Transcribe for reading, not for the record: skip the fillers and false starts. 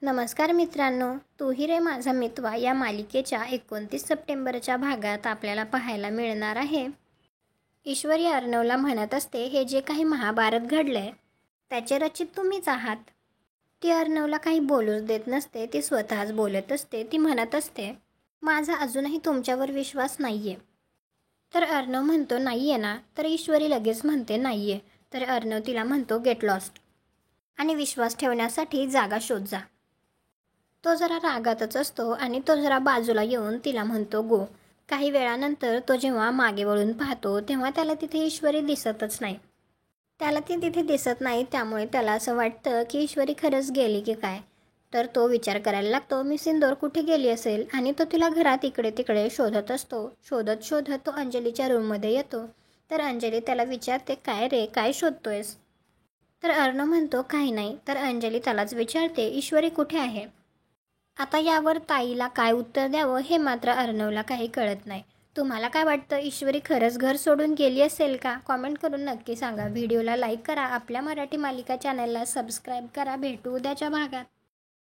नमस्कार मित्रांनो, तूही रे माझा मितवा या मालिकेच्या 29 सप्टेंबरच्या भागात आपल्याला पाहायला मिळणार आहे. ईश्वरी अर्णवला म्हणत असते, हे जे काही महाभारत घडलंय त्याचे रचित तुम्हीच आहात. ती अर्णवला काही बोलूच देत नसते, ती स्वतःच बोलत असते. ती म्हणत असते, माझा अजूनही तुमच्यावर विश्वास नाहीये. तर अर्णव म्हणतो, नाहीये ना? तर ईश्वरी लगेच म्हणते, नाहीये. तर अर्णव तिला म्हणतो, गेट लॉस्ट आणि विश्वास ठेवण्यासाठी जागा शोध जा. तो जरा रागातच असतो आणि तो जरा बाजूला येऊन तिला म्हणतो, गो. काही वेळानंतर तो जेव्हा मागे वळून पाहतो तेव्हा त्याला तिथे ईश्वरी दिसतच नाही. त्याला ती तिथे दिसत नाही, त्यामुळे त्याला असं वाटतं की ईश्वरी खरंच गेली की काय. तर तो विचार करायला लागतो, मी सिंदूर कुठे गेली असेल, आणि तो तिला घरात इकडे तिकडे शोधत असतो. शोधत शोधत तो अंजलीच्या रूममध्ये येतो. तर अंजली त्याला विचारते, काय रे, काय शोधतोयस? तर अर्णव म्हणतो, काही नाही. तर अंजली त्यालाच विचारते, ईश्वरी कुठे आहे? आता यावर ताईला काय उत्तर द्यावं हे मात्र अर्णवला काही कळत नाही. तुम्हाला काय वाटतं, ईश्वरी खरंच घर सोडून गेली असेल का? कॉमेंट करून नक्की सांगा. व्हिडिओला लाईक करा, आपल्या मराठी मालिका चॅनलला सबस्क्राईब करा. भेटू उद्याच्या भागात.